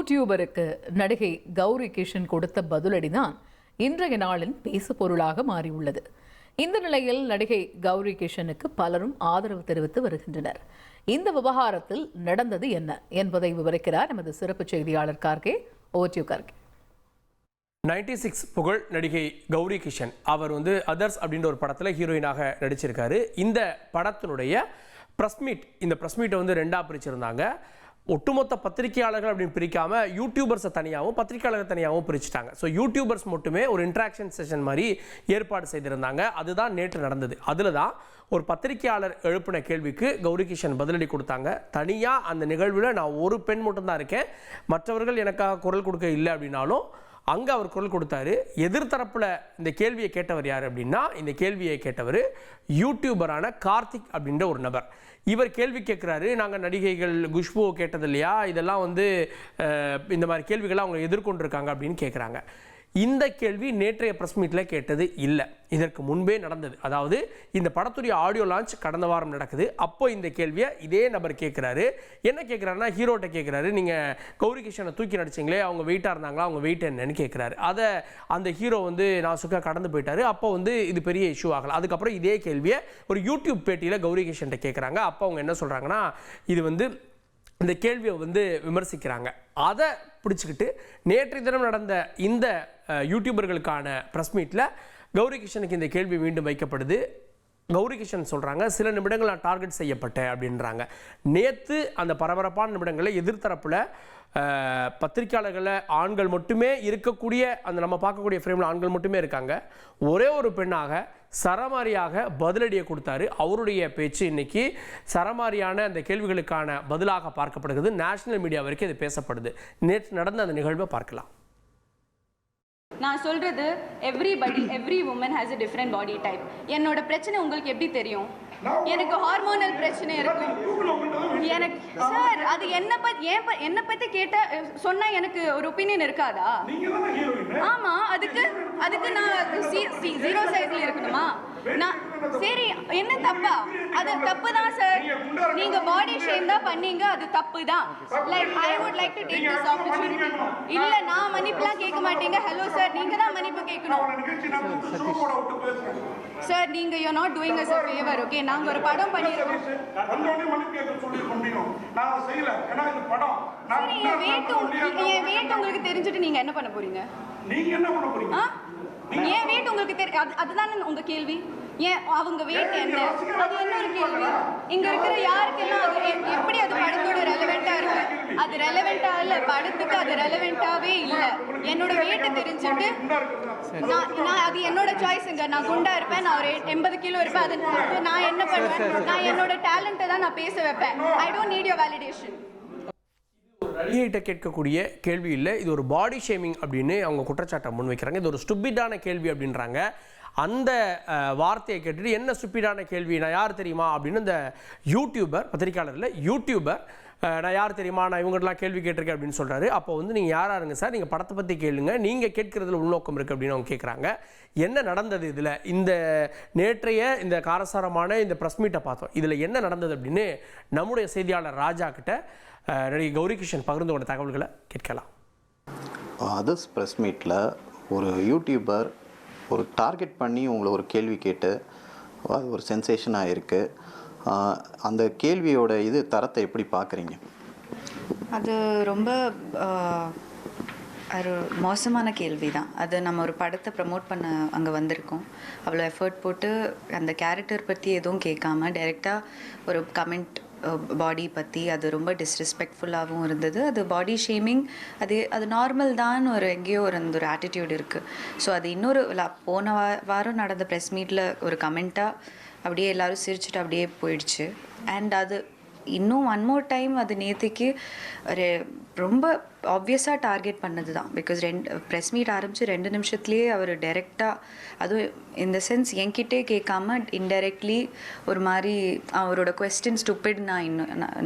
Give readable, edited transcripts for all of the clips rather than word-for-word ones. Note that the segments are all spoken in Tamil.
யூடியூபருக்கு நடிகை கௌரி கிஷன் கொடுத்த பதிலடிதான் இன்றைய நாளின் பேசு பொருளாக மாறியுள்ளது. இந்த நிலையில் நடிகை கௌரி கிஷனுக்கு பலரும் ஆதரவு தெரிவித்து வருகின்றனர். இந்த விவகாரத்தில் நடந்தது என்ன என்பதை விவரிக்கிறார் நமது சிறப்பு செய்தியாளர் கார்கே. ஓடியூ கார்கே. 96 புகழ் நடிகை கௌரி கிஷன் அவர் அதர்ஸ் அப்படின்ற ஒரு படத்தில் ஹீரோயினாக நடிச்சிருக்காரு. இந்த படத்தினுடைய ப்ரெஸ் மீட், இந்த ப்ரெஸ் மீட்டை ரெண்டாக பிரிச்சிருந்தாங்க. ஒட்டுமொத்த பத்திரிகையாளர்கள் அப்படின்னு பிரிக்காம யூடியூபர்ஸை தனியாகவும் பத்திரிகையாளர்கள் தனியாகவும் பிரிச்சுட்டாங்க. ஸோ யூடியூபர்ஸ் மட்டுமே ஒரு இன்ட்ராக்ஷன் செஷன் மாதிரி ஏற்பாடு செய்திருந்தாங்க. அதுதான் நேற்று நடந்தது. அதில் தான் ஒரு பத்திரிகையாளர் எழுப்பின கேள்விக்கு கௌரி கிஷன் பதிலடி கொடுத்தாங்க. தனியாக அந்த நிகழ்வில் நான் ஒரு பெண் மட்டும்தான் இருக்கேன், மற்றவர்கள் எனக்காக குரல் கொடுக்க இல்லை அப்படின்னாலும் அங்கே அவர் குரல் கொடுத்தாரு. எதிர்த்தரப்பில் இந்த கேள்வியை கேட்டவர் யார் அப்படின்னா, இந்த கேள்வியை கேட்டவர் யூடியூபரான கார்த்திக் அப்படின்ற ஒரு நபர். இவர் கேள்வி கேட்குறாரு, நாங்கள் நடிகைகள் குஷ்பு கேட்டது இல்லையா, இதெல்லாம் இந்த மாதிரி கேள்விகள்லாம் அவங்க எதிர்கொண்டிருக்காங்க அப்படின்னு கேட்குறாங்க. இந்த கேள்வி நேற்றைய ப்ரெஸ் மீட்டில் கேட்டது இல்லை, இதற்கு முன்பே நடந்தது. அதாவது இந்த படத்துடைய ஆடியோ லான்ச் கடந்த வாரம் நடக்குது. அப்போ இந்த கேள்வியை இதே நபர் கேட்குறாரு. என்ன கேட்குறாருன்னா, ஹீரோட்ட கேட்குறாரு, நீங்கள் கௌரி கிஷனை தூக்கி நடிச்சிங்களே, அவங்க வெயிட்டாக இருந்தாங்களா, அவங்க வெயிட் என்னன்னு கேட்குறாரு. அதை அந்த ஹீரோ நான் சுக்கா கடந்து போயிட்டாரு. அப்போ இது பெரிய இஷ்யூ ஆகலை. அதுக்கப்புறம் இதே கேள்வியை ஒரு யூடியூப் பேட்டியில் கௌரி கிஷன்ட்ட கேட்குறாங்க. அப்போ அவங்க என்ன சொல்கிறாங்கன்னா, இது இந்த கேள்வியை விமர்சிக்கிறாங்க. அதை பிடிச்சிக்கிட்டு நேற்றைய தினம் நடந்த இந்த யூடியூபர்களுக்கான ப்ரெஸ் மீட்டில் கௌரி கிஷனுக்கு இந்த கேள்வி மீண்டும் வைக்கப்படுது. கௌரி கிஷன் சொல்கிறாங்க, சில நிமிடங்கள் நான் டார்கெட் செய்யப்பட்டேன் அப்படின்றாங்க. நேற்று அந்த பரபரப்பான நிமிடங்களில் எதிர்த்தரப்பில் பத்திரிகையாளர்களை ஆண்கள் மட்டுமே இருக்கக்கூடிய அந்த நம்ம பார்க்கக்கூடிய ஃப்ரேமில் ஆண்கள் மட்டுமே இருக்காங்க. ஒரே ஒரு பெண்ணாக சரமாரியாக பதிலடியை கொடுத்தாரு. அவருடைய பேச்சு இன்னைக்கு சரமாரியான அந்த கேள்விகளுக்கான பதிலாக பார்க்கப்படுகிறது. நேஷனல் மீடியா வரைக்கும் இது பேசப்படுது. நேற்று நடந்த அந்த நிகழ்வை பார்க்கலாம். நான் சொல்றது every woman has a different body type. என்னோட பிரச்சனை உங்களுக்கு எப்படி தெரியும்? எனக்கு ஹார்மோனல் பிரச்சனை இருக்கும். எனக்கு சார் அது என்ன பத்தி கேட்ட சொன்னா எனக்கு ஒரு ஒப்பீனியன் இருக்காதா? ஆமா, அதுக்கு நான் 0 சைஸ்ல இருக்கணுமா? நான் சரி, என்ன தப்பா? அது தப்பு தான் சார். நீங்க பாடி ஷேம் தான் பண்ணீங்க, அது தப்பு தான். Like I would like to take this opportunity. இல்ல, நான் மன்னிப்புலாம் கேட்க மாட்டீங்க. ஹலோ சார், நீங்க தான் மன்னிப்பு கேட்கணும் சார். நீங்க you are not doing us a favor. Okay, நாங்க ஒரு படம் பண்ணிருக்கோம். மன்னிப்பு கேட்க சொல்லிருக்கோம். நான் செய்யல. ஏன்னா இந்த படம் என் வெயிட் உங்களுக்கு தெரிஞ்சிட்டு நீங்க என்ன பண்ண போறீங்க? நீங்க என்ன பண்ண போறீங்க? ஏன் வெயிட் உங்களுக்கு அதுதானே உங்க கேள்வி. ஏன் அவங்க வெயிட் என்ன? அது என்ன ஒரு கேள்வி? இங்க இருக்கிற யாருக்கெல்லாம் அது எப்படி அது படத்தோட ரெலவெண்டா இருக்கு? அது ரெலவெண்டா இல்ல, படத்துக்கு அது ரெலவெண்டாவே இல்ல. என்னோட வெயிட்டை தெரிஞ்சுட்டு நான் அது என்னோட சாய்ஸுங்க. நான் குண்டா இருப்பேன், நான் ஒரு 80 கிலோ இருப்பேன். அது நான் என்ன பண்ணுவேன்? நான் என்னோட டேலண்ட்டை தான் நான் பேச வைப்பேன். I don't need your validation. நடிகைகிட்ட கேட்கக்கூடிய கேள்வி இல்லை, இது ஒரு பாடி ஷேமிங் அப்படின்னு அவங்க குற்றச்சாட்டை முன்வைக்கிறாங்க. இது ஒரு ஸ்டூபிடான கேள்வி அப்படின்றாங்க. அந்த வார்த்தையை கேட்டுட்டு, என்ன ஸ்டூபிடான கேள்வி, நான் யார் தெரியுமா அப்படின்னு இந்த யூடியூபர், பத்திரிகையாளரில் யூடியூபர், நான் யார் தெரியுமா, நான் இவங்ககிட்டலாம் கேள்வி கேட்டிருக்கேன் அப்படின்னு சொல்கிறாரு. அப்போ நீங்கள் யாராருங்க சார், நீங்கள் படத்தை பற்றி கேளுங்க, நீங்கள் கேட்குறதுல உள்நோக்கம் இருக்குது அப்படின்னு அவங்க கேட்குறாங்க. என்ன நடந்தது இதில்? இந்த நேற்றைய இந்த காரசாரமான இந்த ப்ரெஸ் மீட்டை பார்த்தோம். இதில் என்ன நடந்தது அப்படின்னு நம்முடைய செய்தியாளர் ராஜா கிட்ட நடிகை கௌரி கிஷன் பகிர்ந்து கொண்ட தகவல்களை கேட்கலாம். அதர்ஸ் ப்ரெஸ் மீட்டில் ஒரு யூடியூபர் ஒரு டார்கெட் பண்ணி உங்களை ஒரு கேள்வி கேட்டு அது ஒரு சென்சேஷனாக இருக்குது. அந்த கேள்வியோட தரத்தை எப்படி பார்க்குறீங்க? அது ரொம்ப ஒரு மோசமான கேள்வி தான். அது நம்ம ஒரு படத்தை ப்ரமோட் பண்ண அங்கே வந்திருக்கோம். அவ்வளோ எஃபர்ட் போட்டு அந்த கேரக்டர் பற்றி எதுவும் கேட்காம டைரெக்டாக ஒரு கமெண்ட் பாடி பற்றி, அது ரொம்ப டிஸ்ரெஸ்பெக்ட்ஃபுல்லாகவும் இருந்தது. அது பாடி ஷேமிங், அது நார்மல் தான். எங்கேயோ அந்த ஒரு ஆட்டிடியூட் இருக்குது. ஸோ அது இன்னொரு போன வாரம் நடந்த ப்ரெஸ் மீட்டில் ஒரு கமெண்ட்டாக அப்படியே எல்லோரும் சிரிச்சுட்டு அப்படியே போயிடுச்சு. அண்ட் அது இன்னும் ஒன் மோர் டைம் அது நேற்றுக்கு ரொம்ப ஆப்வியஸாக டார்கெட் பண்ணது தான். பிகாஸ் ப்ரெஸ் மீட் ஆரம்பித்து 2 நிமிஷத்துலேயே அவர் டைரெக்டாக, அதுவும் இந்த சென்ஸ் என்கிட்டே கேட்காம இன்டைரக்ட்லி ஒரு மாதிரி அவரோட கொஸ்டின் ஸ்டூபிட்.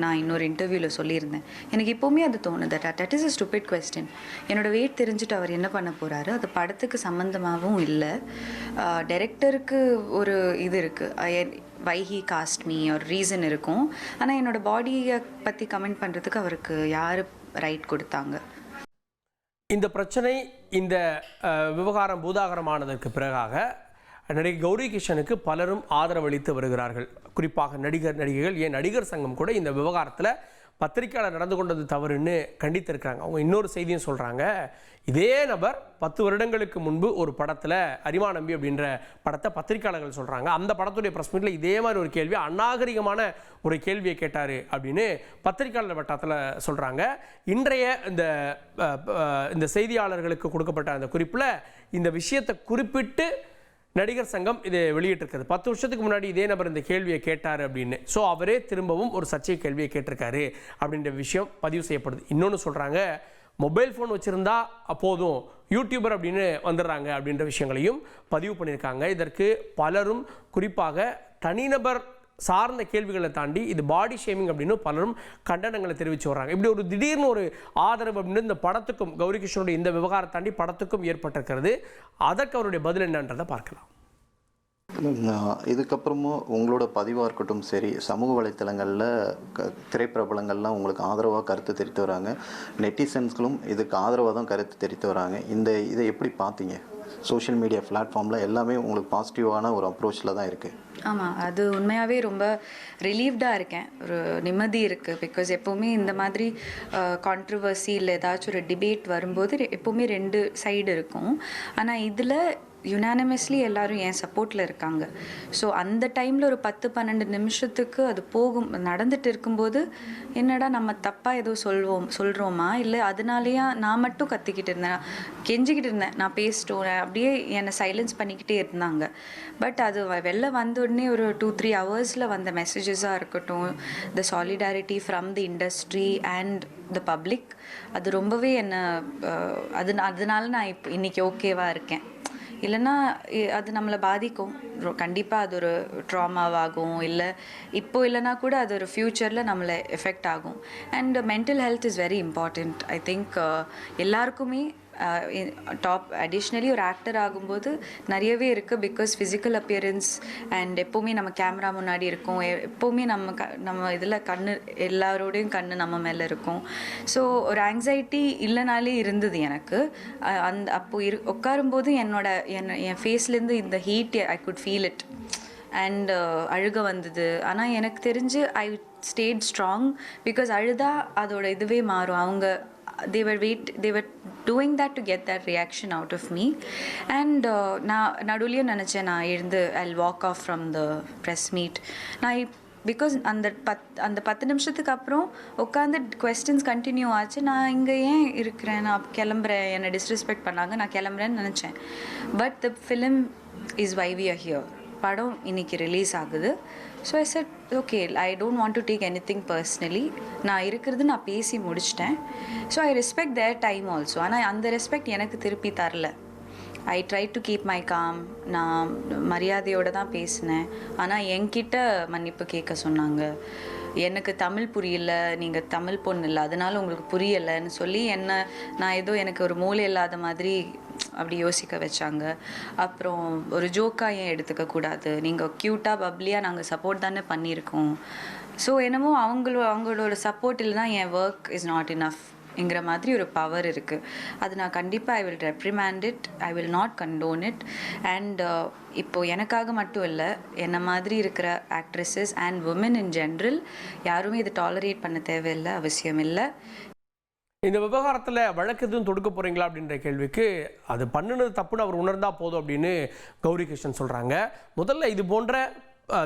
நான் இன்னொரு இன்டர்வியூவில் சொல்லியிருந்தேன், எனக்கு இப்போவுமே அது தோணுது, that is a stupid question. என்னோடய வெயிட் தெரிஞ்சுட்டு அவர் என்ன பண்ண போகிறாரு? அது படத்துக்கு சம்மந்தமாகவும் இல்லை. டைரக்டருக்கு ஒரு இது இருக்குது, வை ஹீ காஸ்ட் மீ ஒரு ரீசன் இருக்கும். ஆனால் என்னோடய பாடியை பற்றி கமெண்ட் பண்ணுறதுக்கு அவருக்கு யார் ரைட் கொடுத்தாங்க? இந்த பிரச்சனை இந்த விவகாரம் பூதாகரமானதற்கு பிறகாக நடிகை கௌரி கிஷனுக்கு பலரும் ஆதரவளித்து வருகிறார்கள். குறிப்பாக நடிகைகள், ஏன் நடிகர் சங்கம் கூட இந்த விவகாரத்தில் பத்திரிக்கையாளர் நடந்து கொண்டது தவறுன்னு கண்டித்திருக்கிறாங்க. அவங்க இன்னொரு செய்தியும் சொல்கிறாங்க, இதே நபர் 10 வருடங்களுக்கு முன்பு ஒரு படத்தில் அரிமா நம்பி அப்படின்ற படத்தை பத்திரிக்கையாளர்கள் சொல்கிறாங்க. அந்த படத்துடைய ப்ரெஸ் மீட்டில் இதே மாதிரி ஒரு கேள்வி, அநாகரிகமான ஒரு கேள்வியை கேட்டார் அப்படின்னு பத்திரிக்கையாளர் வட்டத்தில் சொல்கிறாங்க. இன்றைய இந்த செய்தியாளர்களுக்கு கொடுக்கப்பட்ட அந்த குறிப்பில் இந்த விஷயத்தை குறிப்பிட்டு நடிகர் சங்கம் இதை வெளியிட்டிருக்கிறது. 10 வருஷத்துக்கு முன்னாடி இதே நபர் இந்த கேள்வியை கேட்டார் அப்படின்னு. ஸோ அவரே திரும்பவும் ஒரு சர்ச்சை கேள்வியை கேட்டிருக்காரு அப்படின்ற விஷயம் பதிவு செய்யப்படுது. இன்னொன்று சொல்கிறாங்க, மொபைல் ஃபோன் வச்சுருந்தா அப்போதும் யூடியூபர் அப்படின்னு வந்துடுறாங்க அப்படின்ற விஷயங்களையும் பதிவு பண்ணியிருக்காங்க. இதற்கு பலரும் குறிப்பாக தனிநபர் சார்ந்த கேள்விகளை தாண்டி இது பாடி ஷேமிங் அப்படின்னு பலரும் கண்டனங்களை தெரிவித்து வர்றாங்க. இப்படி ஒரு திடீர்னு ஒரு ஆதரவு அப்படின்னு இந்த படத்துக்கும் கௌரி கிஷனுடைய இந்த விவகாரத்தை தாண்டி படத்துக்கும் ஏற்பட்டிருக்கிறது. அதற்கு அவருடைய பதில் என்னன்றதை பார்க்கலாம். இதுக்கப்புறமும் உங்களோட பதிவாக இருக்கட்டும் சரி, சமூக வலைத்தளங்களில் திரைப்பிரபலங்கள்லாம் உங்களுக்கு ஆதரவாக கருத்து தெரிவித்து வராங்க, நெட்டிசன்ஸ்களும் இதுக்கு ஆதரவாக தான் கருத்து தெரிவித்து வராங்க. இதை எப்படி பார்த்தீங்க? சோஷியல் மீடியா பிளாட்ஃபார்மில் எல்லாமே உங்களுக்கு பாசிட்டிவான ஒரு அப்ரோச்சில் தான் இருக்குது. ஆமாம், அது உண்மையாகவே ரொம்ப ரிலீவ்டாக இருக்கேன். ஒரு நிம்மதி இருக்குது. பிகாஸ் எப்போவுமே இந்த மாதிரி கான்ட்ரவர்சி இல்லை ஏதாச்சும் ஒரு டிபேட் வரும்போது எப்போவுமே 2 சைடு இருக்கும். ஆனால் இதில் யுனானிமஸ்லி எல்லாரும் என் சப்போர்ட்டில் இருக்காங்க. ஸோ அந்த டைமில் ஒரு 10-12 நிமிஷத்துக்கு அது நடந்துட்டு இருக்கும்போது என்னடா நம்ம தப்பாக ஏதோ சொல்கிறோமா இல்லை அதனாலேயே நான் மட்டும் கத்திக்கிட்டு இருந்தேன், கெஞ்சிக்கிட்டு இருந்தேன், நான் பேசிட்டோம், அப்படியே என்னை சைலன்ஸ் பண்ணிக்கிட்டே இருந்தாங்க. பட் அது வெளில வந்த உடனே ஒரு 2-3 ஹவர்ஸில் வந்த மெசேஜஸாக இருக்கட்டும், the solidarity from the industry and the public, அது ரொம்பவே என்னை அதனால நான் இன்னைக்கு ஓகேவாக இருக்கேன். இல்லைன்னா அது நம்மளை பாதிக்கும் கண்டிப்பாக. அது ஒரு ட்ராமாவாகும், இல்லை இப்போ இல்லைனா கூட அது ஒரு ஃப்யூச்சரில் நம்மளை எஃபெக்ட் ஆகும். And mental health is very important. I think எல்லாருக்குமே டாப் அடிஷ்னலி ஒரு ஆக்டர் ஆகும்போது நிறையவே இருக்குது. பிகாஸ் ஃபிசிக்கல் அப்பியரன்ஸ் அண்ட் எப்போவுமே நம்ம கேமரா முன்னாடி இருக்கோம், எப்போவுமே நம்ம இதில் எல்லாரோடையும் கண்ணு நம்ம மேலே இருக்கும். ஸோ ஒரு ஆங்ஸைட்டி இல்லைனாலே இருந்தது எனக்கு. அப்போது உட்காரும்போது என் ஃபேஸ்லேருந்து இந்த heat I could feel it and அழுக வந்தது. ஆனால் எனக்கு தெரிஞ்சு ஐ ஸ்டேட் ஸ்ட்ராங். பிகாஸ் அழுதா அதோட இதுவே மாறும். அவங்க they were doing that to get that reaction out of me. And நான் நடுவுலையும் நினச்சேன், நான் எழுந்து I'll walk off from the press meet. Because அந்த 10 நிமிஷத்துக்கு அப்புறம் உட்காந்து கொஸ்டின்ஸ் கண்டினியூ ஆச்சு. நான் இங்கே ஏன் இருக்கிறேன், நான் கிளம்புறேன், என்னை டிஸ்ரெஸ்பெக்ட் பண்ணாங்க, நான் கிளம்புறேன்னு நினச்சேன். But the film is why we are here. படம் இன்னைக்கு ரிலீஸ் ஆகுது. So I said okay, I don't want to take anything personally. நான் இருக்கிறது நான் பேசி முடிச்சிட்டேன். So I respect their time also. ஆனால் அந்த ரெஸ்பெக்ட் எனக்கு திருப்பி தரல. I try to keep my calm. நான் மரியாதையோடு தான் பேசினேன். ஆனால் என்கிட்ட மன்னிப்பு கேட்க சொன்னாங்க. எனக்கு தமிழ் புரியல, நீங்கள் தமிழ் பொண்ணு இல்லை அதனால உங்களுக்கு புரியலைன்னு சொல்லி நான் ஏதோ எனக்கு ஒரு மூளை இல்லாத மாதிரி அப்படி யோசிக்க வச்சாங்க. அப்புறம் ஒரு ஜோக்காக ஏன் எடுத்துக்கக்கூடாது, நீங்கள் க்யூட்டாக பப்ளியாக நாங்கள் சப்போர்ட் தானே பண்ணியிருக்கோம். ஸோ என்னமோ அவங்களோட சப்போர்ட்டில் தான் என் ஒர்க் இஸ் நாட் இனஃப்ங்கிற மாதிரி ஒரு பவர் இருக்குது. அது நான் கண்டிப்பாக I will reprimand it, I will not condone it. And இப்போது எனக்காக மட்டும் இல்லை, என்ன மாதிரி இருக்கிற actresses and women in general யாருமே இதை டாலரேட் பண்ண தேவையில்லை, அவசியம் இல்லை. இந்த விவகாரத்தில் வழக்கு எதுவும் தொடுக்க போகிறீங்களா அப்படின்ற கேள்விக்கு, அது பண்ணினது தப்புன்னு அவர் உணர்ந்தால் போதும் அப்படின்னு கௌரி கிஷன் சொல்கிறாங்க. முதல்ல இது போன்ற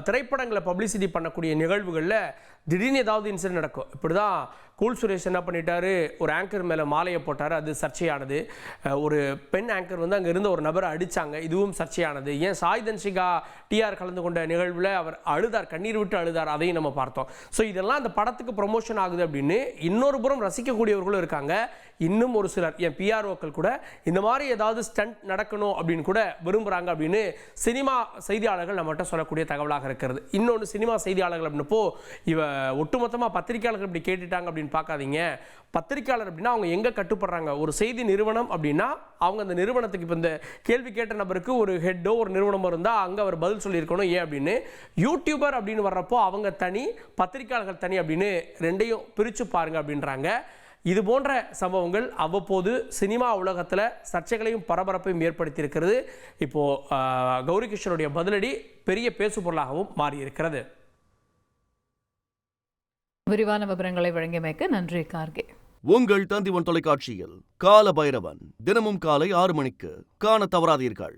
திரைப்படங்களை பப்ளிசிட்டி பண்ணக்கூடிய நிகழ்வுகளில் திடீர்னு ஏதாவது இன்சிடென்ட் நடக்கும். இப்படி தான் கூல் சுரேஷ் என்ன பண்ணிட்டாரு, ஒரு ஆங்கர் மேலே மாலையை போட்டார், அது சர்ச்சையானது. ஒரு பெண் ஆங்கர் வந்து அங்கே இருந்த ஒரு நபரை அடித்தாங்க, இதுவும் சர்ச்சையானது. ஏன் சாய் தன்ஷிகா டிஆர் கலந்து கொண்ட நிகழ்வில் அவர் அழுதார், கண்ணீர் விட்டு அழுதார், அதையும் நம்ம பார்த்தோம். ஸோ இதெல்லாம் அந்த படத்துக்கு ப்ரொமோஷன் ஆகுது அப்படின்னு இன்னொரு புறம் ரசிக்கக்கூடியவர்களும் இருக்காங்க. இன்னும் ஒரு சிலர், என் பிஆர்ஓக்கள் கூட இந்த மாதிரி ஏதாவது ஸ்டண்ட் நடக்கணும் அப்படின்னு கூட விரும்புகிறாங்க அப்படின்னு சினிமா செய்தியாளர்கள் நம்மகிட்ட சொல்லக்கூடிய தகவலாக இருக்கிறது. இன்னொன்று, சினிமா செய்தியாளர்கள் அப்படின்னப்போ ஒட்டுமொத்தமாக பத்திரிகையாளர்கள் இப்படி கேட்டுட்டாங்க அப்படின்னு பார்க்காதீங்க. பத்திரிகையாளர் அப்படின்னா அவங்க எங்கே கட்டுப்படுறாங்க? ஒரு செய்தி நிறுவனம் அப்படின்னா அவங்க அந்த நிறுவனத்துக்கு, இப்போ இந்த கேள்வி கேட்ட நபருக்கு ஒரு ஹெட்டோ ஒரு நிறுவனமோ இருந்தால் அங்கே அவர் பதில் சொல்லியிருக்கணும். ஏன் அப்படின்னு யூடியூபர் அப்படின்னு வர்றப்போ அவங்க தனி, பத்திரிகையாளர்கள் தனி அப்படின்னு 2ஐயும் பிரித்து பாருங்க அப்படின்றாங்க. இது போன்ற சம்பவங்கள் அவ்வப்போது சினிமா உலகத்தில் சர்ச்சைகளையும் பரபரப்பையும் ஏற்படுத்தியிருக்கிறது. இப்போது கௌரி கிஷனுடைய பதிலடி பெரிய பேசு பொருளாகவும் மாறியிருக்கிறது. விரிவான விவரங்களை வழங்கியமைக்கு நன்றி கார்கே. உங்கள் தந்தி ஒன் தொலைக்காட்சியில் கால பைரவன் தினமும் காலை 6 மணிக்கு காண தவறாதீர்கள்.